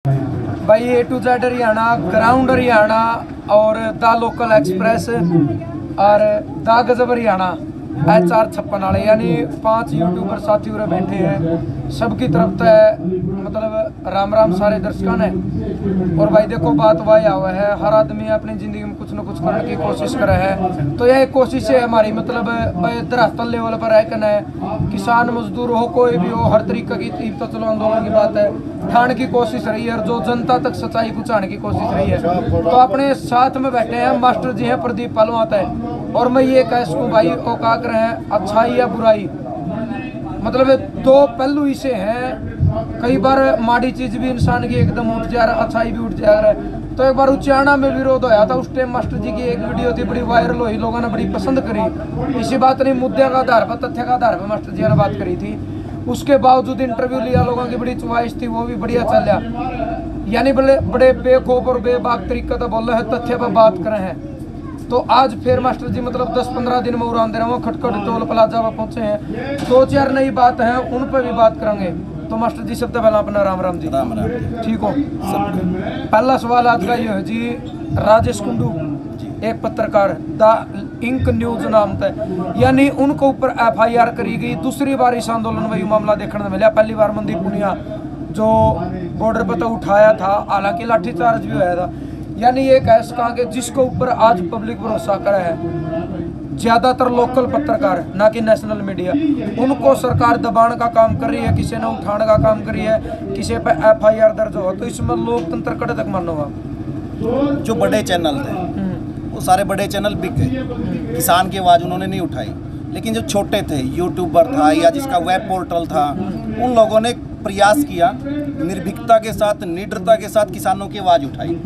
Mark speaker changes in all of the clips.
Speaker 1: भाई A to Z Haryana, ground Haryana और the local express और द गजब हरियाणा HR56 वाले यानी 5 यूट्यूबर साथी उरे बैठे हैं। सबकी तरफ से मतलब राम राम सारे दर्शकों ने। और भाई देखो बात वही हुआ है, हर आदमी अपनी ज़िंदगी में कुछ न कुछ करने की कोशिश कर रहा है। तो यह कोशिश है हमारी मतलब धरातल लेवल पर है करना है। किसान मजदूर हो कोई भी हो, हर तरीके की तो चलो आंदोलन की बात है, ठाण की कोशिश रही है और जो जनता तक सच्चाई पहुँचाने की कोशिश रही है। तो अपने साथ में बैठे हैं मास्टर जी हैं प्रदीप पालवात है। और मैं ये कह सकूँ भाई वो क्या कर रहे हैं, अच्छाई या बुराई मतलब दो पहलू इसे हैं। कई बार माड़ी चीज भी इंसान की एकदम उठ जा रहा है, अच्छाई भी उठ जा रहा है। तो एक बार उच्चारणा में विरोध होया था, उस टाइम मास्टर जी की एक वीडियो थी बड़ी वायरल हुई, लोगों ने बड़ी पसंद करी। इसी बात नहीं, मुद्दे का आधार पर, तथ्य का आधार पर मास्टर जी ने बात करी थी। उसके बावजूद इंटरव्यू लिया, लोगों की बड़ी चॉइस थी, वो भी बढ़िया चला। यानी बड़े बेखौफ और बेबाक तरीके से बोल रहे हैं, तथ्य पर बात कर रहे हैं। तो आज फिर मास्टर जी मतलब 10-15 दिन में उड़ान दे रहे हैं, खटखट टोल प्लाजा पर पहुंचे हैं। 2-4 नई बात है, उन पर भी बात करेंगे। तो मास्टर जी सबसे पहला अपना राम राम जी।
Speaker 2: राम राम।
Speaker 1: ठीक हो पहला सवाल आज का ये है जी, राजेश कुंडू एक पत्रकार द इंक न्यूज नाम था, यानी उनके ऊपर FIR करी गई। दूसरी बार इस आंदोलन में ये मामला देखने को मिला। पहली बार मनदीप पुनिया जो बॉर्डर पर तो उठाया था, हालांकि लाठीचार्ज भी हुआ था। यानी ये कह सका कि जिसके ऊपर आज पब्लिक भरोसा करे है, ज्यादातर लोकल पत्रकार ना कि नेशनल मीडिया, उनको सरकार दबाने का काम कर रही है, किसी ने उठाने का काम कर रही है, किसी पे FIR दर्ज हो। तो इसमें लोकतंत्र कड़े तक मानो हुआ।
Speaker 2: जो बड़े चैनल थे वो सारे बड़े चैनल बिक गए, किसान की आवाज़ उन्होंने नहीं उठाई। लेकिन जो छोटे थे, यूट्यूबर था या जिसका वेब पोर्टल था, उन लोगों ने प्रयास किया, निर्भीकता के साथ, निडरता के साथ किसानों की आवाज़ उठाई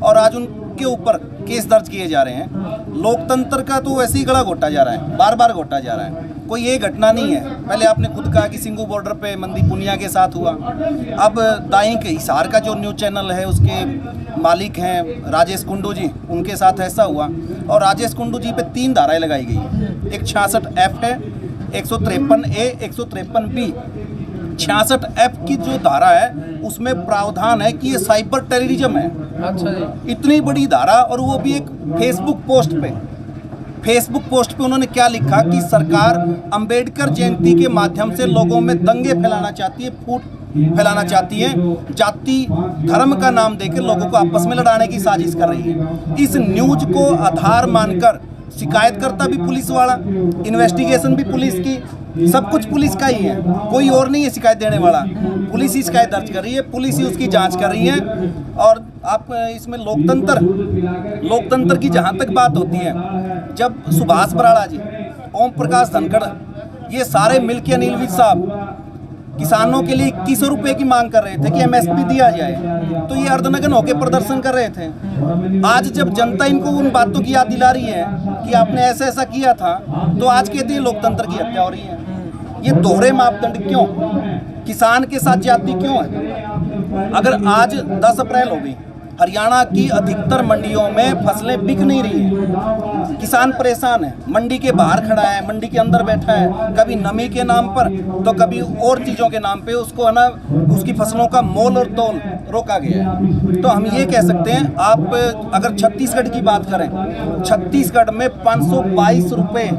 Speaker 2: और आज उनके ऊपर केस दर्ज किए जा रहे हैं। लोकतंत्र का तो वैसे ही गला घोटा जा रहा है, बार बार घोटा जा रहा है। कोई ये घटना नहीं है। पहले आपने खुद कहा कि सिंगू बॉर्डर पे मनदीप पुनिया के साथ हुआ। अब दाई के हिसार का जो न्यूज़ चैनल है उसके मालिक हैं राजेश कुंडू जी, उनके साथ ऐसा हुआ। और राजेश कुंडू जी पे 3 धाराएं लगाई गई। एक 66F है, 153A, 153B। 66F की जो धारा है उसमें प्रावधान है कि ये साइबर टेररिज्म है।
Speaker 1: अच्छा जी।
Speaker 2: इतनी बड़ी धारा, और वो भी एक फेसबुक पोस्ट पे उन्होंने क्या लिखा कि सरकार अंबेडकर जयंती के माध्यम से लोगों में दंगे फैलाना चाहती है, फूट फैलाना चाहती है, जाति धर्म का नाम देकर लोगों को आपस में लड़ाने की साजिश कर रही है। इस न्यूज को आधार मानकर शिकायतकर्ता भी पुलिस वाला, इन्वेस्टिगेशन भी पुलिस की, सब कुछ पुलिस का ही है, कोई और नहीं है शिकायत देने वाला। पुलिस ही शिकायत दर्ज कर रही है, पुलिस ही उसकी जांच कर रही है। और आप इसमें लोकतंत्र की जहाँ तक बात होती है, जब सुभाष बराड़ा जी, ओम प्रकाश धनखड़, ये सारे मिलके अनिल विज साहब किसानों के लिए 2100 रुपये की मांग कर रहे थे कि MSP दिया जाए, तो ये अर्धनग्न होकर प्रदर्शन कर रहे थे। आज जब जनता इनको उन बातों की याद दिला रही है कि आपने ऐसा ऐसा किया था, तो आज कहते हैं लोकतंत्र की हत्या हो रही है। ये दोहरे मापदंड क्यों? किसान के साथ ज्यादती क्यों है? अगर आज 10 अप्रैल हो गई, हरियाणा की अधिकतर मंडियों में फसलें बिक नहीं रही हैं, किसान परेशान है, मंडी के बाहर खड़ा है, मंडी के अंदर बैठा है, कभी नमी के नाम पर तो कभी और चीज़ों के नाम पे उसको है ना, उसकी फसलों का मोल और तोल रोका गया है। तो हम ये कह सकते हैं, आप अगर छत्तीसगढ़ की बात करें, छत्तीसगढ़ में 522 रुपये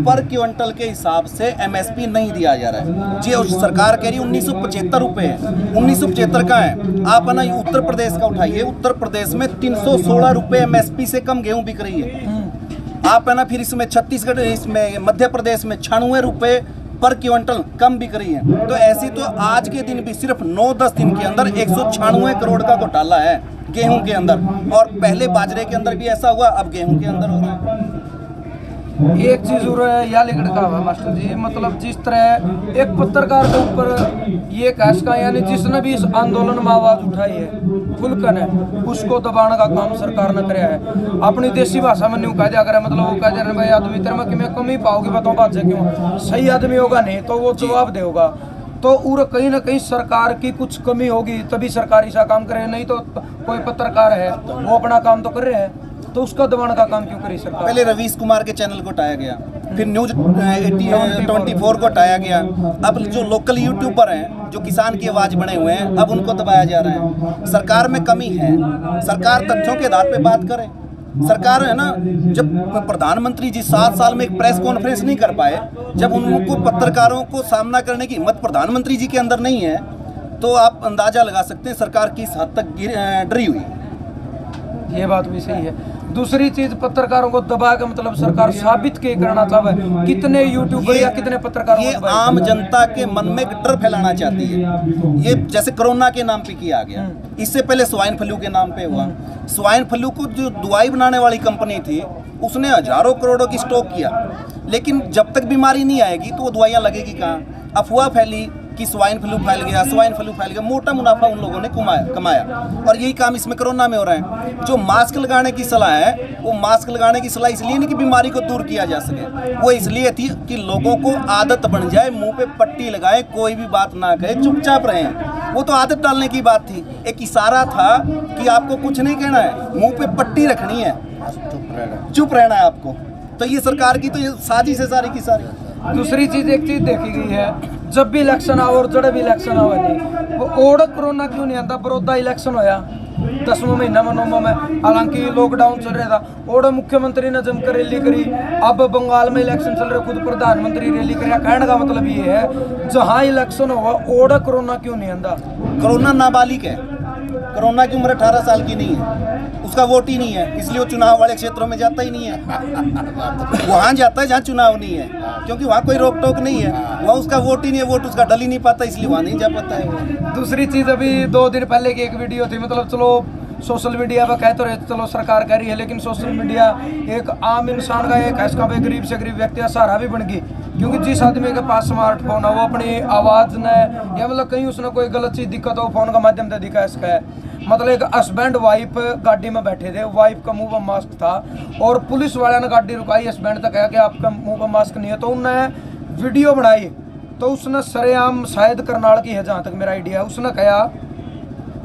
Speaker 2: पर क्विंटल के हिसाब से MSP नहीं दिया जा रहा है जी। उस सरकार कह रही 1975 रुपये है, 1975 का है। आप है ना उत्तर प्रदेश का उठाइए, उत्तर प्रदेश में 316 रुपये MSP से कम गेहूं बिक रही है। आप है ना फिर इसमें छत्तीसगढ़, इसमें मध्य प्रदेश में 96 रुपये पर क्विंटल कम बिक रही है। तो ऐसी तो आज के दिन भी सिर्फ 9-10 दिन के अंदर 196 करोड़ का घोटाला है गेहूं के अंदर। और पहले बाजरे के अंदर भी ऐसा हुआ, अब गेहूं के अंदर हो रहा है।
Speaker 1: एक चीज और है या लिखने का हुआ मास्टर जी, मतलब जिस तरह एक पत्रकार के ऊपर ये कैश का, यानी जिसने भी इस आंदोलन में आवाज उठाई है खुलकर है, उसको दबाने का काम सरकार ने कराया है। अपनी देसी भाषा में न्यू कह दिया करे, मतलब वो कह दिया भाई आदमी तेरे में कि मैं कमी पाओगी, बताओ बात से क्यों? सही आदमी होगा नहीं तो वो जवाब देगा। तो और कहीं ना कहीं सरकार की कुछ कमी होगी तभी सरकार ऐसा काम करे, नहीं तो कोई पत्रकार है वो अपना काम तो कर रहे हैं, तो उसका दबाने का काम क्यों करी सरकार?
Speaker 2: पहले रवीश कुमार के चैनल को हटाया गया, फिर न्यूज़ 24 को हटाया गया। अब जो लोकल यूट्यूबर हैं जो किसान की आवाज़ बने हुए हैं, अब उनको दबाया जा रहा है। सरकार में कमी है, सरकार तथ्यों के आधार पे बात करे। सरकार है ना, जब प्रधानमंत्री जी 7 साल में एक प्रेस कॉन्फ्रेंस नहीं कर पाए, जब उनको पत्रकारों को सामना करने की हिम्मत प्रधानमंत्री जी के अंदर नहीं है, तो आप अंदाजा लगा सकते हैं सरकार किस हद तक डरी हुई।
Speaker 1: ये बात भी सही है। दूसरी चीज, पत्रकारों को दबा के मतलब सरकार साबित के करना चाहे, कितने यूट्यूबर या कितने पत्रकारों
Speaker 2: ये
Speaker 1: को दबाए?
Speaker 2: आम जनता के मन में एक डर फैलाना चाहती है। ये जैसे कोरोना के नाम पे किया गया, इससे पहले स्वाइन फ्लू के नाम पे हुआ। स्वाइन फ्लू को जो दवाई बनाने वाली कंपनी थी, उसने हजारों करोड़ों की स्टॉक किया, लेकिन जब तक बीमारी नहीं आएगी तो वो दवाइयाँ लगेगी कहाँ। अफवाह फैली कि स्वाइन फ्लू फैल गया, स्वाइन फ्लू फैल गया, मोटा मुनाफा उन लोगों ने कमाया। और यही काम इसमें कोरोना में हो रहा है। जो मास्क लगाने की सलाह है, वो मास्क लगाने की सलाह इसलिए नहीं कि बीमारी को दूर किया जा सके, वो इसलिए थी कि लोगों को आदत बन जाए, मुंह पे पट्टी लगाए, कोई भी बात ना कहे, चुपचाप रहें। वो तो आदत डालने की बात थी, एक इशारा था कि आपको कुछ नहीं कहना है, मुंह पे पट्टी रखनी है, चुप रहना है आपको। तो ये सरकार की तो ये साजिश है सारी की सारी।
Speaker 1: दूसरी चीज, एक चीज देखी गई है, जब भी इलेक्शन आओ और जड़े भी इलेक्शन आओ नहीं, वो ओढ़ कोरोना क्यों नहीं आता? बड़ौदा इलेक्शन होया 10वां महीना में 9वां में, हालांकि लॉकडाउन चल रहा था, ओढ़ मुख्यमंत्री ने जमकर रैली करी। अब बंगाल में इलेक्शन चल रहे, खुद प्रधानमंत्री रैली करिया। कहने का मतलब ये है, जहाँ इलेक्शन हुआ ओढ़ कोरोना क्यों नहीं आता?
Speaker 2: कोरोना नाबालिग है, कोरोना की उम्र 18 साल की नहीं है, उसका वोट ही नहीं है, इसलिए वो चुनाव वाले क्षेत्रों में जाता ही नहीं है। वहाँ जाता है जहाँ चुनाव नहीं है, क्योंकि वहाँ कोई रोक टोक नहीं है, वहाँ उसका वोट ही नहीं है, वोट उसका डल ही नहीं पाता, इसलिए वहाँ नहीं जा पाता है।
Speaker 1: दूसरी चीज, अभी 2 दिन पहले की एक वीडियो थी, मतलब चलो सोशल मीडिया पर कहते रहे, चलो सरकार कह रही है, लेकिन सोशल मीडिया एक आम इंसान का, एक हैसका भी गरीब से गरीब व्यक्ति का सहारा भी बन गई। क्योंकि जिस आदमी के पास स्मार्टफोन है, वो अपनी आवाज़ ने या मतलब कहीं उसने कोई गलत चीज़ दिक्कत हो, फोन का माध्यम से दिखा इसका है। मतलब एक हस्बैंड वाइफ गाड़ी में बैठे थे, वाइफ का मुंह पर मास्क था और पुलिस वाले ने गाड़ी रुकाई, हस्बैंड तक कहा कि आपका मुंह पर मास्क नहीं है, तो उन्होंने वीडियो बनाई। तो उसने सरेआम, शायद करनाल की है जहाँ तक मेरा आइडिया है, उसने कहा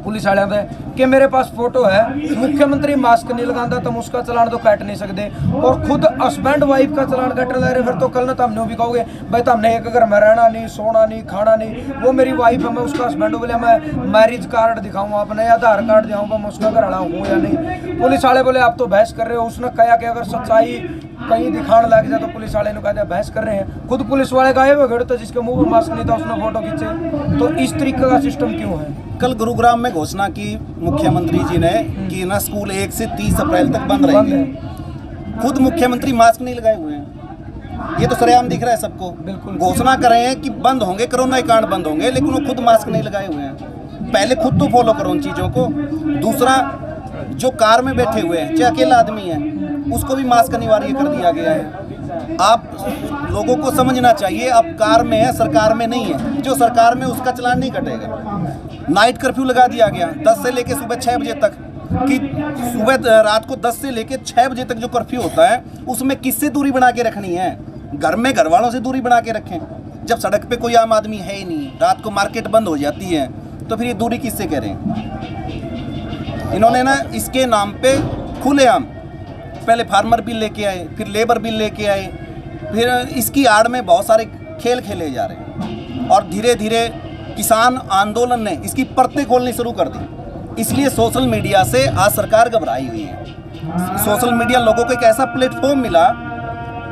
Speaker 1: पुलिस वाले ने कि मेरे पास फोटो है, मुख्यमंत्री मास्क नहीं लगाता, तुम उसका चलान तो काट नहीं सकते, और खुद हस्बैंड वाइफ का चलान काटने लग रहे। फिर तो कल ना तुमने भी कहोगे भाई तुमने एक घर में रहना नहीं, सोना नहीं, खाना नहीं, वो मेरी वाइफ है, मैं उसका हस्बैंड बोले मैं मैरिज कार्ड दिखाऊँ अपने, आधार कार्ड दिखाऊँ मैं उसका घर वाला हूँ या नहीं। पुलिस वाले बोले आप तो बहस कर रहे हो। उसने कहा कि अगर सच्चाई कहीं दिखाने लग जाए तो पुलिस वाले ने कहा बहस कर रहे हैं। खुद पुलिस वाले गायब हो गए, तो जिसके मुंह में मास्क नहीं था उसने फोटो खींचे। तो इस तरीके का सिस्टम क्यों है?
Speaker 2: कल गुरुग्राम में घोषणा की मुख्यमंत्री जी ने कि ना स्कूल 1 से 30 अप्रैल तक बंद रहेंगे। खुद मुख्यमंत्री मास्क नहीं लगाए हुए हैं, ये तो सरेआम दिख रहा है सबको।
Speaker 1: बिल्कुल
Speaker 2: घोषणा कर रहे हैं कि बंद होंगे, कोरोना के कारण बंद होंगे, लेकिन वो खुद मास्क नहीं लगाए हुए हैं। पहले खुद तो फॉलो करो उन चीज़ों को। दूसरा, जो कार में बैठे हुए हैं, चाहे अकेला आदमी है, उसको भी मास्क अनिवार्य कर दिया गया है। आप लोगों को समझना चाहिए, आप कार में है, सरकार में नहीं है। जो सरकार में उसका चलान नहीं कटेगा। नाइट कर्फ्यू लगा दिया गया 10 से लेकर सुबह 6 बजे तक, कि सुबह रात को 10 से लेकर 6 बजे तक जो कर्फ्यू होता है, उसमें किससे दूरी बना के रखनी है? घर में घर वालों से दूरी बना के रखें। जब सड़क पे कोई आम आदमी है ही नहीं, रात को मार्केट बंद हो जाती है, तो फिर ये दूरी किससे करें? इन्होंने ना इसके नाम पे खुलेआम पहले फार्मर बिल लेके आए, फिर लेबर बिल लेके आए, फिर इसकी आड़ में बहुत सारे खेल खेले जा रहे हैं, और धीरे धीरे किसान आंदोलन ने इसकी परतें खोलनी शुरू कर दी। इसलिए सोशल मीडिया से आज सरकार घबराई हुई है। सोशल मीडिया लोगों को एक ऐसा प्लेटफॉर्म मिला,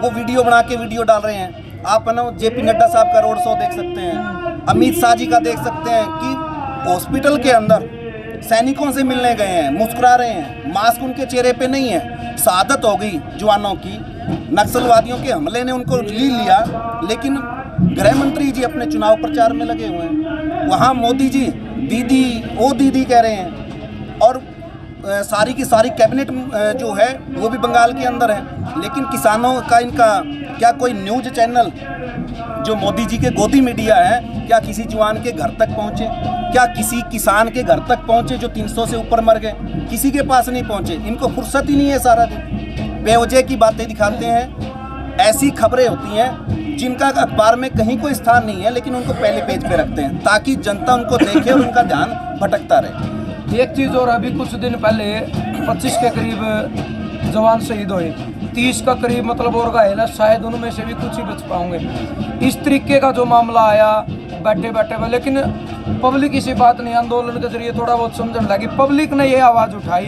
Speaker 2: वो वीडियो बना के वीडियो डाल रहे हैं। आप है ना JP नड्डा साहब का रोड शो देख सकते हैं, अमित शाह जी का देख सकते हैं कि हॉस्पिटल के अंदर सैनिकों से मिलने गए हैं, मुस्कुरा रहे हैं, मास्क उनके चेहरे पे नहीं है। शहादत हो गई जवानों की, नक्सलवादियों के हमले ने उनको ली लिया, लेकिन गृह मंत्री जी अपने चुनाव प्रचार में लगे हुए हैं। वहाँ मोदी जी दीदी ओ दीदी कह रहे हैं, और सारी की सारी कैबिनेट जो है वो भी बंगाल के अंदर है। लेकिन किसानों का इनका क्या कोई न्यूज़ चैनल जो मोदी जी के गोदी मीडिया है, क्या किसी जवान के घर तक पहुँचे? क्या किसी किसान के घर तक पहुँचे जो 300 से ऊपर मर गए? किसी के पास नहीं पहुँचे। इनको फुर्सत ही नहीं है, सारा दिन बेवजह की बातें दिखाते हैं। ऐसी खबरें होती हैं जिनका अखबार में कहीं कोई स्थान नहीं है, लेकिन उनको पहले पेज पे रखते हैं ताकि जनता उनको देखे और उनका ध्यान भटकता रहे।
Speaker 1: एक चीज़ और, अभी कुछ दिन पहले 25 के करीब जवान शहीद हुए, 30 का करीब मतलब और घायल है, शायद उनमें से भी कुछ ही बच पाओगे। इस तरीके का जो मामला आया बैठे बैठे में, लेकिन पब्लिक इसी बात नहीं, आंदोलन के जरिए थोड़ा बहुत समझने लगी। पब्लिक ने ये आवाज़ उठाई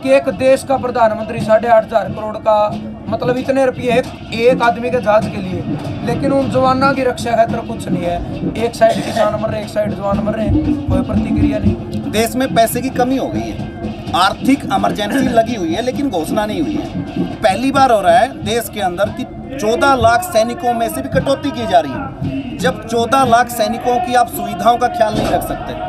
Speaker 1: कि एक देश का प्रधानमंत्री 8,500 करोड़ का मतलब इतने रुपये एक आदमी के जहाज के लिए, लेकिन उन जवानों की रक्षा खातिर कुछ नहीं है। एक साइड किसान मर रहे, एक साइड जवान मर रहे, कोई प्रतिक्रिया नहीं।
Speaker 2: देश में पैसे की कमी हो गई है, आर्थिक इमरजेंसी लगी हुई है, लेकिन घोषणा नहीं हुई है। पहली बार हो रहा है देश के अंदर कि 14 लाख सैनिकों में से भी कटौती की जा रही है। जब 14 लाख सैनिकों की आप सुविधाओं का ख्याल नहीं रख सकते,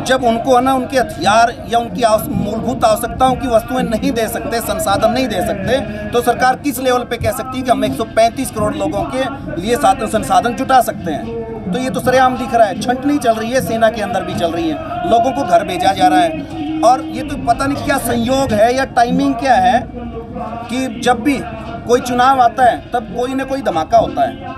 Speaker 2: जब उनको है ना उनके हथियार या उनकी मूलभूत आवश्यकताओं की वस्तुएं नहीं दे सकते, संसाधन नहीं दे सकते, तो सरकार किस लेवल पे कह सकती है कि हम 135 करोड़ लोगों के लिए संसाधन जुटा सकते हैं? तो ये तो सरेआम दिख रहा है, छंटनी चल रही है, सेना के अंदर भी चल रही है, लोगों को घर भेजा जा रहा है। और ये तो पता नहीं क्या संयोग है या टाइमिंग क्या है कि जब भी कोई चुनाव आता है तब कोई ना कोई धमाका होता है।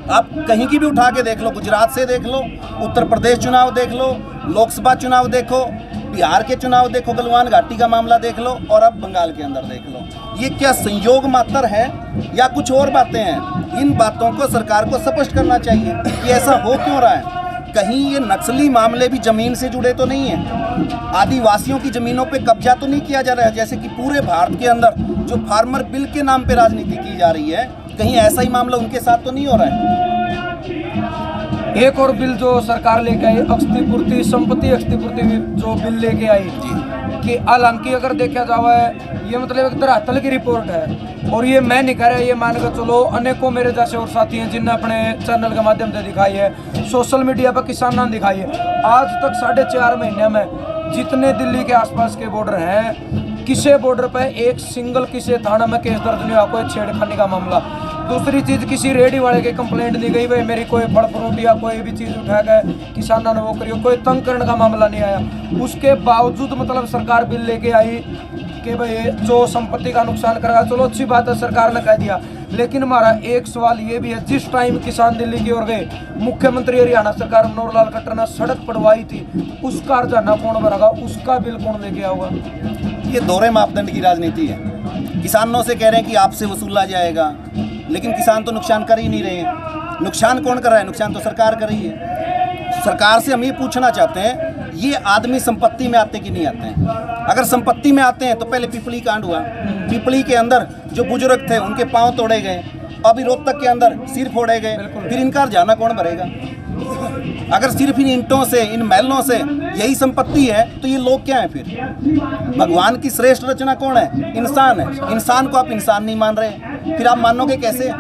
Speaker 2: आप कहीं की भी उठा के देख लो, गुजरात से देख लो, उत्तर प्रदेश चुनाव देख लो, लोकसभा चुनाव देखो, बिहार के चुनाव देखो, गलवान घाटी का मामला देख लो, और अब बंगाल के अंदर देख लो। ये क्या संयोग मात्र है या कुछ और बातें हैं? इन बातों को सरकार को स्पष्ट करना चाहिए कि ऐसा हो क्यों रहा है। कहीं ये नक्सली मामले भी जमीन से जुड़े तो नहीं है, आदिवासियों की जमीनों पे कब्जा तो नहीं किया जा रहा है, जैसे कि पूरे भारत के अंदर जो फार्मर बिल के नाम पे राजनीति की जा रही है, कहीं ऐसा ही मामला उनके साथ तो नहीं हो रहा है?
Speaker 1: एक और बिल जो सरकार लेके आई, क्षतिपूर्ति, संपत्ति क्षतिपूर्ति जो बिल लेके आई कि हालांकि अगर देखा जाए ये मतलब एक धरातल की रिपोर्ट है, और ये मैं नहीं कह रहा, ये मान कर चलो अनेकों मेरे जैसे और साथी हैं जिनने अपने चैनल के माध्यम से दिखाई है, सोशल मीडिया पर किसानों ने दिखाई है। आज तक 4.5 महीने में जितने दिल्ली के आसपास के बॉर्डर हैं, किसी बॉर्डर पे एक सिंगल किसी थाना में केस दर्ज नहीं हुआ कोई छेड़खानी का मामला। दूसरी चीज़, किसी रेडी वाले की कंप्लेंट नहीं गई भाई मेरी कोई फल फ्रूट या कोई भी चीज़ उठा गए किसानों ने वो करियो, कोई तंग करने का मामला नहीं आया। उसके बावजूद मतलब सरकार बिल लेके आई कि भाई जो संपत्ति का नुकसान करेगा, चलो अच्छी बात है सरकार ने कह दिया, लेकिन हमारा एक सवाल ये भी है, जिस टाइम किसान दिल्ली की ओर गए, मुख्यमंत्री हरियाणा सरकार मनोहर लाल खट्टर ने सड़क पड़वाई थी, उसका हर्जाना कौन भरेगा, उसका बिल कौन लेके आऊगा?
Speaker 2: ये दोहरे मापदंड की राजनीति है। किसानों से कह रहे हैं कि आपसे वसूला जाएगा, लेकिन किसान तो नुकसान कर ही नहीं रहे हैं। नुकसान कौन कर रहा है? नुकसान तो सरकार कर रही है। सरकार से हम ये पूछना चाहते हैं, ये आदमी संपत्ति में आते कि नहीं आते हैं? अगर संपत्ति में आते हैं तो पहले पिपली कांड हुआ, पिपली के अंदर जो बुजुर्ग थे उनके पांव तोड़े गए, अभी रोहतक के अंदर सिर फोड़े गए, फिर इनका हर्जाना कौन भरेगा? अगर सिर्फ इन ईंटों से, इन महलों से यही संपत्ति है तो ये लोग क्या है फिर? भगवान की श्रेष्ठ रचना कौन है? इंसान है। इंसान को आप इंसान नहीं मान रहे, फिर आप मानोगे कैसे?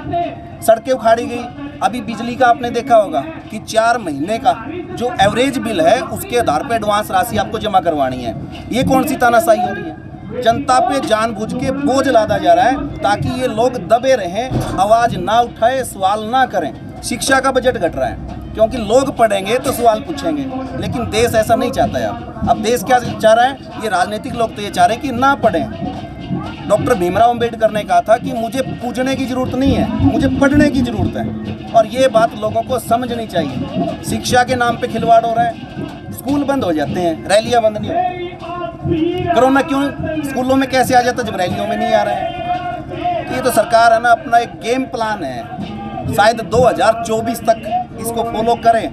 Speaker 2: सड़कें उखाड़ी गई, अभी बिजली का आपने देखा होगा कि 4 महीने का जो एवरेज बिल है उसके आधार पर एडवांस राशि आपको जमा करवानी है। ये कौन सी तानाशाही हो रही है? जनता पे जानबूझ के बोझ लादा जा रहा है ताकि ये लोग दबे रहें, आवाज़ ना उठाए, सवाल ना करें। शिक्षा का बजट घट रहा है क्योंकि लोग पढ़ेंगे तो सवाल पूछेंगे, लेकिन देश ऐसा नहीं चाहता है। अब देश क्या चाह रहा है? ये राजनीतिक लोग तो ये चाह रहे हैं कि ना पढ़ें। डॉक्टर भीमराव अंबेडकर ने कहा था कि मुझे पूजने की जरूरत नहीं है, मुझे पढ़ने की जरूरत है, और ये बात लोगों को समझनी चाहिए। शिक्षा के नाम पे खिलवाड़ हो रहा है, स्कूल बंद हो जाते हैं, रैलियां बंद नहीं होती। कोरोना क्यों स्कूलों में कैसे आ जाता जब रैलियों में नहीं आ रहा है? ये तो सरकार है ना, अपना एक गेम प्लान है, शायद 2024 तक इसको फॉलो करें,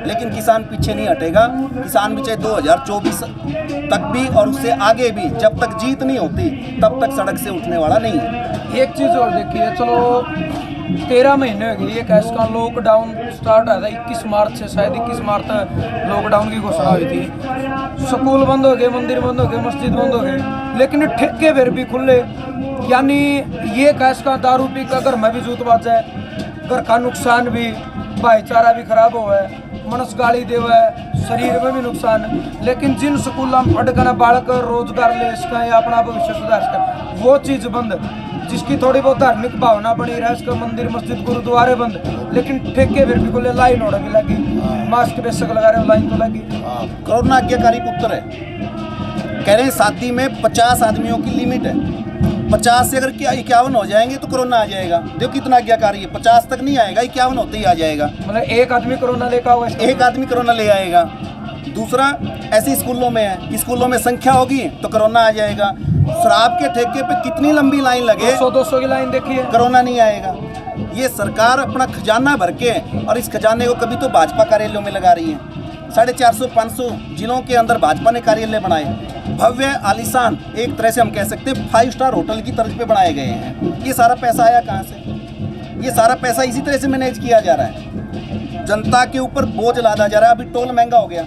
Speaker 2: लेकिन किसान पीछे नहीं हटेगा। किसान भी चाहे 2024 तक भी और उससे आगे भी, जब तक जीत नहीं होती तब तक सड़क से उठने वाला नहीं है।
Speaker 1: एक चीज़ और देखिए, चलो 13 महीने हो गए ये कैश का लॉकडाउन स्टार्ट आया था 21 मार्च से, शायद 21 मार्च तक लॉकडाउन की घोषणा हुई थी। स्कूल बंद हो गए, मंदिर बंद हो गए, मस्जिद बंद हो गए, लेकिन ठेके फिर भी खुले। यानी ये कैश का दारू पी का घर में भी जूत बाज जाए, घर का नुकसान भी, भाईचारा भी खराब हुआ है, मनुष्य गाली देवा है, शरीर में भी नुकसान। लेकिन जिन स्कूलों में पढ़कर बालक रोजगार ले सकें या अपना भविष्य सुधार सकें, वो चीज़ बंद। जिसकी थोड़ी बहुत धार्मिक भावना बनी रहे, इसका मंदिर मस्जिद गुरुद्वारे बंद, लेकिन ठेके फिर भी खुले, लाइन होने भी लगी, मास्क बेशक लगा रहे हो, लाइन तो लगी।
Speaker 2: कोरोना आज्ञाकारी पुत्र है, कह रहे हैं शादी में 50 आदमियों की लिमिट है, 50 से अगर 51 हो जाएंगे तो कोरोना आ जाएगा। देखो कितना आज्ञाकारी है, 50 तक नहीं आएगा, 51 होते ही आ जाएगा।
Speaker 1: मतलब एक आदमी कोरोना लेकर आएगा,
Speaker 2: एक आदमी कोरोना ले आएगा। दूसरा, ऐसे स्कूलों में है कि स्कूलों में संख्या होगी तो कोरोना आ जाएगा। शराब के ठेके पे कितनी लंबी लाइन लगे,
Speaker 1: 200 की लाइन देखी है,
Speaker 2: कोरोना नहीं आएगा। ये सरकार अपना खजाना भर के, और इस खजाने को कभी तो भाजपा कार्यालयों में लगा रही है। 450-500 जिलों के अंदर भाजपा ने कार्यालय बनाए, भव्य आलीशान, एक तरह से हम कह सकते हैं 5 स्टार होटल की तर्ज पे बनाए गए हैं। ये सारा पैसा आया कहाँ से? ये सारा पैसा इसी तरह से मैनेज किया जा रहा है, जनता के ऊपर बोझ लादा जा रहा है। अभी टोल महंगा हो गया,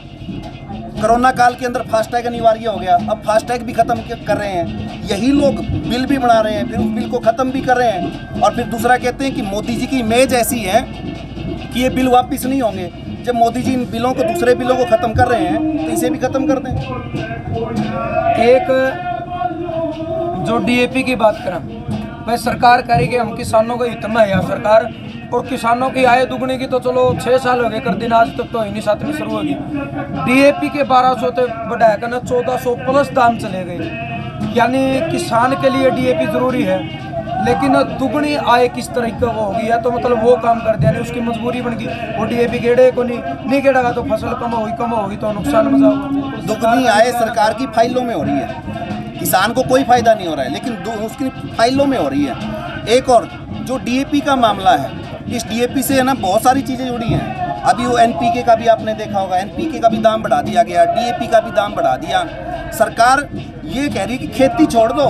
Speaker 2: कोरोना काल के अंदर फास्टैग अनिवार्य हो गया, अब फास्टैग भी खत्म कर रहे हैं। यही लोग बिल भी बना रहे हैं, फिर उस बिल को ख़त्म भी कर रहे हैं, और फिर दूसरा कहते हैं कि मोदी जी की इमेज ऐसी है कि ये बिल वापस नहीं होंगे। जब मोदी जी इन बिलों को, दूसरे बिलों को ख़त्म कर रहे हैं, तो इसे भी ख़त्म कर दें।
Speaker 1: एक जो डीएपी की बात करें, भाई सरकार कह रही कि हम किसानों के हित में है, या सरकार और किसानों की आय दुगने की तो चलो 6 साल हो गए कर दिन, आज तक तो ही नहीं, 7वीं शुरू होगी। डीएपी के 1200 से बढ़ाकर ना 1400 प्लस दाम चले गए। यानी किसान के लिए डीएपी जरूरी है, लेकिन दुगनी आय किस तरह का वो होगी, या तो मतलब वो काम कर दिया, नहीं उसकी मजबूरी बन गई। वो डीएपी गेड़े को नहीं गेड़ेगा तो फसल कम होगी तो नुकसान मजा होगा।
Speaker 2: दुगनी आय सरकार की फाइलों में हो रही है, किसान को कोई फायदा नहीं हो रहा है, लेकिन उसकी फाइलों में हो रही है। एक और जो डीएपी का मामला है, इस डीएपी से है ना बहुत सारी चीज़ें जुड़ी हैं। अभी वो एनपीके का भी आपने देखा होगा, एनपीके का भी दाम बढ़ा दिया गया, डीएपी का भी दाम बढ़ा दिया। सरकार ये कह रही कि खेती छोड़ दो,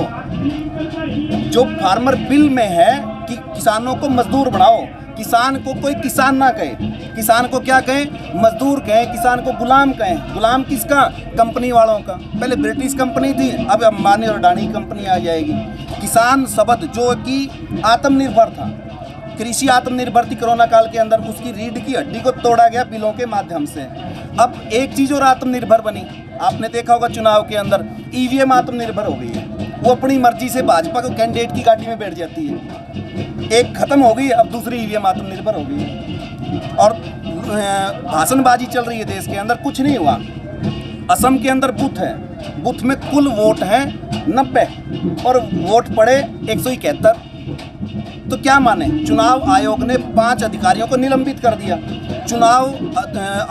Speaker 2: जो फार्मर बिल में है कि किसानों को मजदूर बनाओ। किसान को कोई किसान ना कहे, किसान को क्या कहें? मजदूर कहें, किसान को गुलाम कहें। गुलाम किसका? कंपनी वालों का। पहले ब्रिटिश कंपनी थी, अब अंबानी और अडानी कंपनी आ जाएगी। किसान शब्द जो कि आत्मनिर्भर था, कृषि आत्मनिर्भर थी कोरोना काल के अंदर, उसकी रीढ़ की हड्डी को तोड़ा गया बिलों के माध्यम से। अब एक चीज़ और आत्मनिर्भर बनी, आपने देखा होगा चुनाव के अंदर ईवीएम आत्मनिर्भर हो गई है। वो अपनी मर्जी से भाजपा को कैंडिडेट की गाड़ी में बैठ जाती है। एक खत्म हो गई, अब दूसरी ईवीएम आत्मनिर्भर हो गई है। और भाषणबाजी चल रही है देश के अंदर, कुछ नहीं हुआ। असम के अंदर बूथ है, बूथ में कुल वोट हैं 90 और वोट पड़े 171। तो क्या माने? चुनाव आयोग ने 5 अधिकारियों को निलंबित कर दिया। चुनाव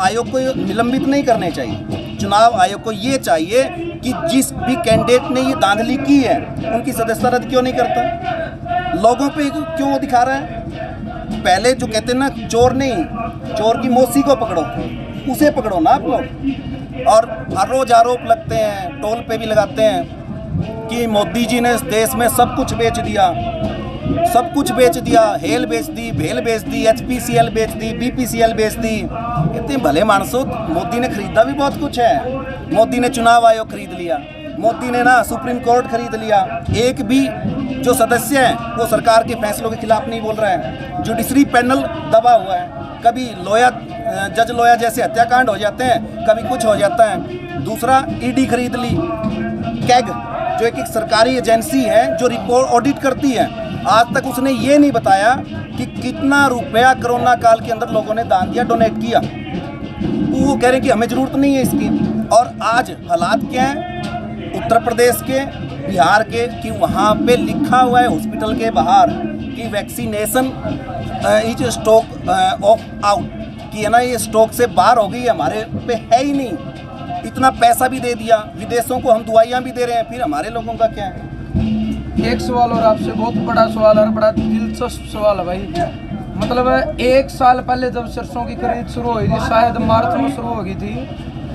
Speaker 2: आयोग को निलंबित नहीं करने चाहिए। चुनाव आयोग को ये चाहिए कि जिस भी कैंडिडेट ने ये धांधली की है, उनकी सदस्यता रद्द क्यों नहीं करता? लोगों पे क्यों दिखा रहा है? पहले जो कहते हैं ना, चोर नहीं, चोर की मौसी को पकड़ो, उसे पकड़ो ना आप लोग। और हर रोज आरोप लगते हैं, टोल पे भी लगाते हैं कि मोदी जी ने इस देश में सब कुछ बेच दिया, सब कुछ बेच दिया। हेल बेच दी, भेल बेच दी, HPCL बेच दी, BPCL बेच दी। इतने भले मानसो, मोदी ने खरीदा भी बहुत कुछ है। मोदी ने चुनाव आयोग खरीद लिया, मोदी ने ना सुप्रीम कोर्ट खरीद लिया। एक भी जो सदस्य है वो सरकार के फैसलों के खिलाफ नहीं बोल रहा है। जुडिशरी पैनल दबा हुआ है, कभी जज लोया जैसे हत्याकांड हो जाते हैं, कभी कुछ हो जाता है। दूसरा, ईडी खरीद ली, कैग जो एक सरकारी एजेंसी है जो रिपोर्ट ऑडिट करती है, आज तक उसने ये नहीं बताया कि कितना रुपया कोरोना काल के अंदर लोगों ने दान दिया, डोनेट किया। वो कह रहे हैं कि हमें ज़रूरत नहीं है इसकी। और आज हालात क्या हैं उत्तर प्रदेश के, बिहार के, कि वहाँ पे लिखा हुआ है हॉस्पिटल के बाहर कि vaccination is stock of out, कि है ना ये स्टॉक से बाहर हो गई, हमारे पे है ही नहीं। इतना पैसा भी दे दिया, विदेशों को हम दवाइयाँ भी दे रहे हैं, फिर हमारे लोगों का क्या है?
Speaker 1: एक सवाल और आपसे, बहुत बड़ा सवाल और बड़ा दिलचस्प सवाल है भाई। मतलब 1 साल पहले जब सरसों की खरीद शुरू हुई थी, शायद मार्च में शुरू हो गई थी,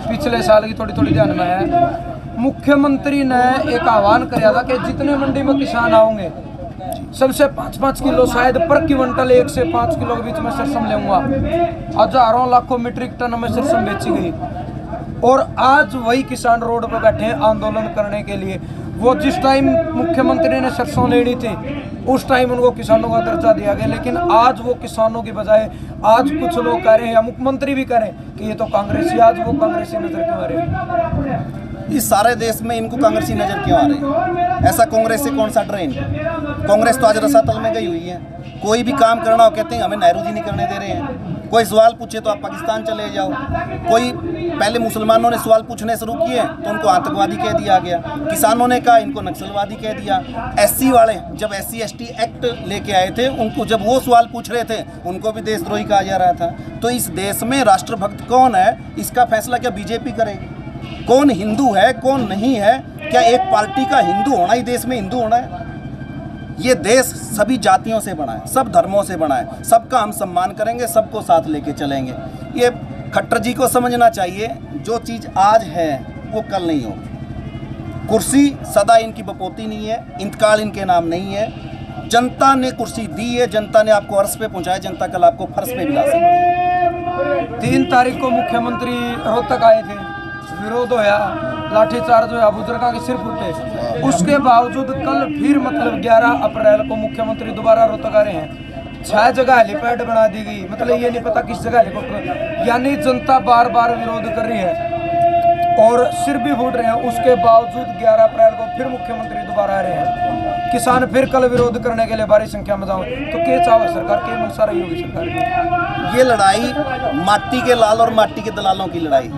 Speaker 1: पिछले साल की थोड़ी ध्यान में है, मुख्यमंत्री ने एक आह्वान किया था कि जितने मंडी में किसान आओगे सबसे 5-5 किलो, शायद पर क्विंटल 1 से 5 किलो के बीच में सरसों लेऊंगा। हजारों लाखों मीट्रिक टन में सरसों बेची गई, और आज वही किसान रोड पर बैठे हैं आंदोलन करने के लिए। वो जिस टाइम मुख्यमंत्री ने सरसों लेनी थी, उस टाइम उनको किसानों का दर्जा दिया गया, लेकिन आज वो किसानों की बजाय आज कुछ लोग कह रहे हैं, या मुख्यमंत्री भी कह रहे हैं कि ये तो कांग्रेसी, आज वो कांग्रेसी नजर क्यों आ रहे हैं?
Speaker 2: इस सारे देश में इनको कांग्रेसी नजर क्यों आ रही है? ऐसा कांग्रेस से कौन सा डर है इनको? कांग्रेस तो आज रसातल में गई हुई है। कोई भी काम करना हो कहते हैं हमें नेहरू जी नहीं करने दे रहे हैं, कोई सवाल पूछे तो आप पाकिस्तान चले जाओ। कोई पहले मुसलमानों ने सवाल पूछने शुरू किए तो उनको आतंकवादी कह दिया गया, किसानों ने कहा इनको नक्सलवादी कह दिया। एससी वाले जब SC/ST एक्ट लेके आए थे, उनको जब वो सवाल पूछ रहे थे उनको भी देशद्रोही कहा जा रहा था। तो इस देश में राष्ट्रभक्त कौन है, इसका फैसला क्या बीजेपी करेगी? कौन हिंदू है कौन नहीं है? क्या एक पार्टी का हिंदू होना ही देश में हिंदू होना है? ये देश सभी जातियों से बना है, सब धर्मों से बना है, सबका हम सम्मान करेंगे, सबको साथ लेके चलेंगे। ये खट्टर जी को समझना चाहिए, जो चीज़ आज है वो कल नहीं होगी। कुर्सी सदा इनकी बपोती नहीं है, इंतकाल इनके नाम नहीं है। जनता ने कुर्सी दी है, जनता ने आपको अर्श पे पहुंचाया, जनता कल आपको फर्श पे भी ला सकती है।
Speaker 1: 3 तारीख को मुख्यमंत्री रोहतक आए थे, विरोध होया, लाठीचार्ज होया, बुजुर्गों के सिर फूटे। उसके बावजूद कल फिर मतलब 11 अप्रैल को मुख्यमंत्री दोबारा रोहतक आ रहे हैं। 6 जगह हेलीपैड बना दी गई, मतलब ये नहीं पता किस जगह हेलीकॉप्टर, यानी जनता बार बार विरोध कर रही है और सिर भी फूट रहे हैं। उसके बावजूद 11 अप्रैल को फिर मुख्यमंत्री दोबारा आ रहे हैं। किसान फिर कल विरोध करने के लिए भारी संख्या में जाओ, तो क्या चाहे सरकार के मनसा रही होगी सरकार की?
Speaker 2: ये लड़ाई माटी के लाल और माटी के दलालों की लड़ाई।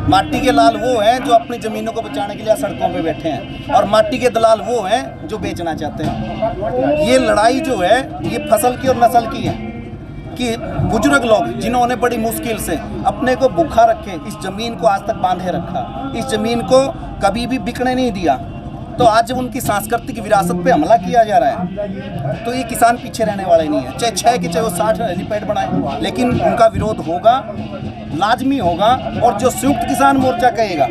Speaker 2: माटी के लाल वो हैं जो अपनी ज़मीनों को बचाने के लिए सड़कों पे बैठे हैं, और माटी के दलाल वो हैं जो बेचना चाहते हैं। ये लड़ाई जो है ये फसल की और नस्ल की है कि बुजुर्ग लोग जिन्होंने बड़ी मुश्किल से अपने को भूखा रखे, इस ज़मीन को आज तक बांधे रखा, इस ज़मीन को कभी भी बिकने नहीं दिया, तो आज जब उनकी सांस्कृतिक विरासत पे हमला किया जा रहा है तो ये किसान पीछे रहने वाले नहीं है। चाहे 6 के चाहे वो 60 हेलीपैड बनाए, लेकिन उनका विरोध होगा, लाजमी होगा, और जो संयुक्त किसान मोर्चा कहेगा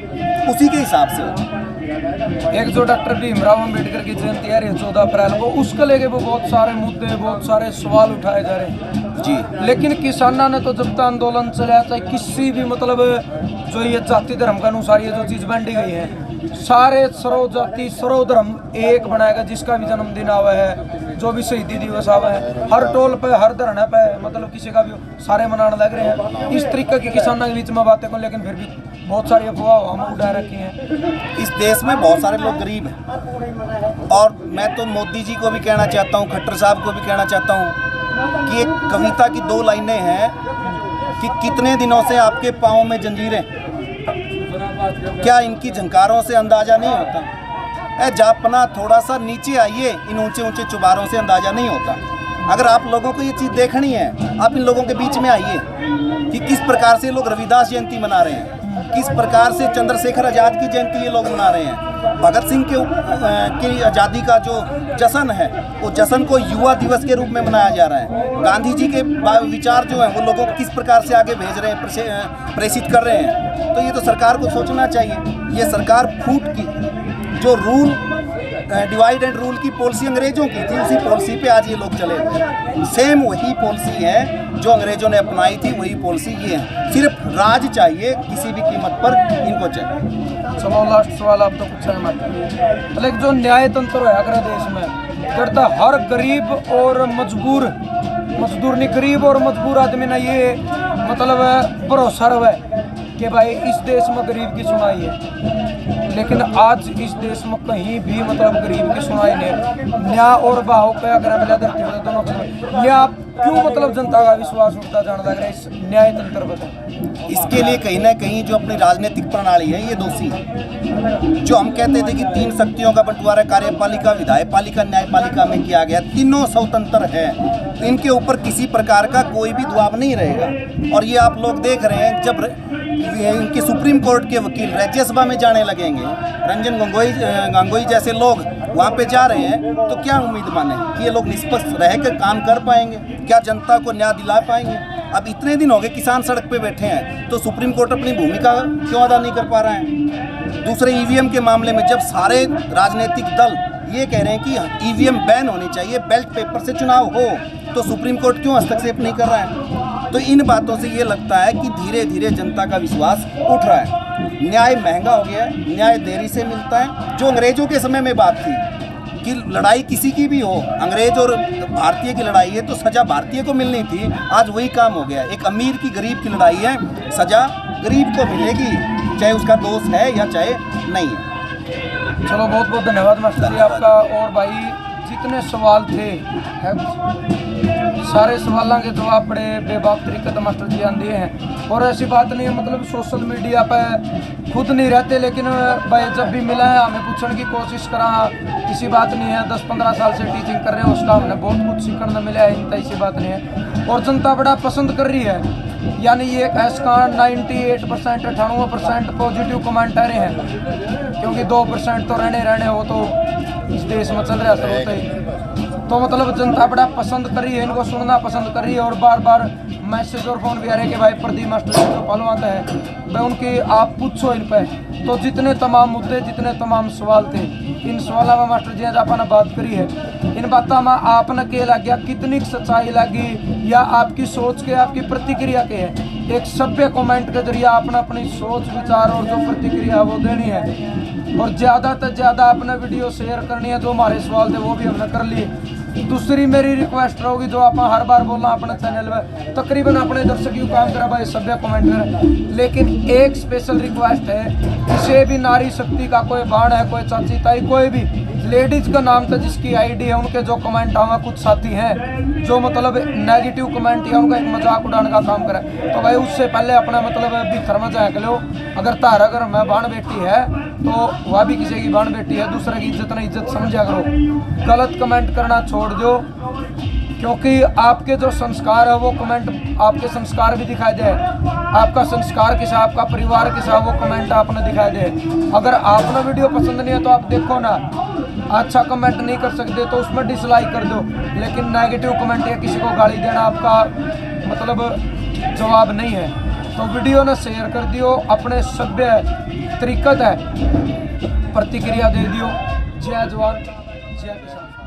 Speaker 2: उसी के हिसाब से होगा।
Speaker 1: एक जो डॉक्टर भीमराव अम्बेडकर की जयंती आ रही है 14 अप्रैल को, उसको लेके वो बहुत सारे मुद्दे, बहुत सारे सवाल उठाए जा रहे हैं
Speaker 2: जी।
Speaker 1: लेकिन किसानों ने तो जब तक आंदोलन चला, चाहे किसी भी मतलब जो ये जाति धर्म के अनुसार ये जो चीज़ बांटी गई है, सारे सर्व जाति सर्व धर्म एक बनाएगा। जिसका भी जन्मदिन आवा है, जो भी शहीदी दिवस आवा है, हर टोल पे हर धरने पे मतलब किसी का भी सारे मनाने लग रहे हैं। इस तरीके की किसानों के बीच में बातें को, लेकिन फिर भी बहुत सारी अफवाह हम उठा रखी हैं।
Speaker 2: इस देश में बहुत सारे लोग गरीब हैं, और मैं तो मोदी जी को भी कहना चाहता हूँ, खट्टर साहब को भी कहना चाहता हूँ कि एक कविता की 2 लाइनें हैं कि कितने दिनों से आपके पाँव में जंजीरें, क्या इनकी झंकारों से अंदाज़ा नहीं होता? जापना थोड़ा सा नीचे आइए, इन ऊंचे ऊंचे चुबारों से अंदाज़ा नहीं होता। अगर आप लोगों को ये चीज़ देखनी है, आप इन लोगों के बीच में आइए कि किस प्रकार से लोग रविदास जयंती मना रहे हैं, किस प्रकार से चंद्रशेखर आज़ाद की जयंती ये लोग मना रहे हैं, भगत सिंह की आज़ादी का जो जश्न है वो जश्न को युवा दिवस के रूप में मनाया जा रहा है। गांधी जी के विचार जो हैं वो लोगों को किस प्रकार से आगे भेज रहे हैं, प्रेषित कर रहे हैं। तो ये तो सरकार को सोचना चाहिए। ये सरकार फूट की जो रूल डिवाइड एंड रूल की पॉलिसी अंग्रेजों की थी, उसी पॉलिसी पे आज ये लोग चले हुए। सेम वही पॉलिसी है जो अंग्रेजों ने अपनाई थी, वही पॉलिसी ये है। सिर्फ राज चाहिए, किसी भी कीमत पर इनको चाहिए।
Speaker 1: चलो लास्ट सवाल आप तो कुछ है, लेकिन जो न्याय तंत्र है अगर देश में करता, हर गरीब और मजबूर मजदूर नहीं, गरीब और मजबूर आदमी ना ये मतलब भरोसा रहे कि भाई इस देश में गरीब की सुनाई है, लेकिन आज इस देश में कहीं भी मतलब गरीब की सुनाई नहीं। न्याय और भाव पे अगर मिला धरती पर दोनों न्याय क्यों मतलब जनता का विश्वास उठता जाने लग रहा है इस न्याय तंत्र पर?
Speaker 2: इसके लिए कहीं ना कहीं जो अपनी राजनीतिक प्रणाली है ये दोषी है। जो हम कहते थे कि 3 शक्तियों का बंटवारा कार्यपालिका, विधायपालिका, न्यायपालिका में किया गया, तीनों स्वतंत्र है, तो इनके ऊपर किसी प्रकार का कोई भी दबाव नहीं रहेगा। और ये आप लोग देख रहे हैं, जब इनके सुप्रीम कोर्ट के वकील राज्यसभा में जाने लगेंगे, रंजन गोगोई जैसे लोग वहाँ पे जा रहे हैं, तो क्या उम्मीद माने कि ये लोग निष्पक्ष रह कर काम कर पाएंगे? क्या जनता को न्याय दिला पाएंगे? अब इतने दिन हो गए किसान सड़क पे बैठे हैं, तो सुप्रीम कोर्ट अपनी भूमिका क्यों अदा नहीं कर पा रहा है? दूसरे ईवीएम के मामले में जब सारे राजनीतिक दल ये कह रहे हैं कि ईवीएम बैन होनी चाहिए, बैलेट पेपर से चुनाव हो, तो सुप्रीम कोर्ट क्यों हस्तक्षेप नहीं कर रहा है? तो इन बातों से ये लगता है कि धीरे धीरे जनता का विश्वास उठ रहा है। न्याय महंगा हो गया है, न्याय देरी से मिलता है। जो अंग्रेजों के समय में बात थी कि लड़ाई किसी की भी हो, अंग्रेज और भारतीय की लड़ाई है तो सज़ा भारतीय को मिलनी थी, आज वही काम हो गया। एक अमीर की गरीब की लड़ाई है, सज़ा गरीब को मिलेगी, चाहे उसका दोस्त है या चाहे नहीं है।
Speaker 1: चलो बहुत बहुत धन्यवाद मास्टर जी आपका। और भाई जितने सवाल थे है सारे सवालों के जवाब बड़े बेबाक तरीके से मास्टर जी आन दिए हैं। और ऐसी बात नहीं है मतलब सोशल मीडिया पे खुद नहीं रहते, लेकिन भाई जब भी मिला है हमें पूछने की कोशिश करा, किसी बात नहीं है। 10-15 साल से टीचिंग कर रहे हैं, उसका हमने बहुत कुछ सीखने मिला है, इनका ऐसी बात नहीं है। और जनता बड़ा पसंद कर रही है, यानी ये इसका 98% 98% पॉजिटिव कमेंट आ रहे हैं, क्योंकि 2% तो रहने हो तो इस देश में चल रहा है होते ही। तो मतलब जनता बड़ा पसंद कर रही है, इनको सुनना पसंद कर रही है। और बार बार मैसेज और फोन भी आ रहे हैं कि भाई प्रदीप मास्टर जी जो पहलवान है भाई उनकी आप पूछो इन पे। तो जितने तमाम मुद्दे जितने तमाम सवाल थे, इन सवालों में मास्टर जी आपने बात करी है। इन बातों में आपने के लग गया, कितनी सच्चाई लगी या आपकी सोच के आपकी प्रतिक्रिया के है। एक सभ्य कमेंट के जरिए आपने अपनी सोच विचार और जो प्रतिक्रिया है वो देनी है। और ज़्यादा से ज़्यादा अपने वीडियो शेयर करनी है। जो हमारे सवाल थे वो भी हमने कर लिए। दूसरी मेरी रिक्वेस्ट होगी, जो आप हर बार बोलना अपने चैनल में तकरीबन अपने दर्शक यू काम करा भाई सभ्य कमेंट कर, लेकिन एक स्पेशल रिक्वेस्ट है, किसी भी नारी शक्ति का कोई बाण है, कोई चाची ताई, कोई भी लेडीज का नाम था जिसकी आईडी है, उनके जो कमेंट आवा कुछ साथी हैं जो मतलब नेगेटिव कमेंट या उनका एक मजाक उड़ाने का काम करे, तो भाई उससे पहले अपना मतलब भीतर में जाके लो। अगर तारा अगर मैं बाण बेटी है तो वह भी किसी की बाण बेटी है, दूसरे की इज्जत नहीं इज्जत समझा करो। गलत कमेंट करना छोड़ दो, क्योंकि आपके जो संस्कार है वो कमेंट आपके संस्कार भी दिखाई दे। आपका संस्कार किसा, आपका परिवार किसा, वो कमेंट आपने दिखाई दे। अगर आपने वीडियो पसंद नहीं है तो आप देखो ना, अच्छा कमेंट नहीं कर सकते तो उसमें डिसलाइक कर दो, लेकिन नेगेटिव कमेंट या किसी को गाली देना आपका मतलब जवाब नहीं है। तो वीडियो ने शेयर कर दियो, अपने सभ्य तरीकत है प्रतिक्रिया दे दियो। जय जवान जय किसान।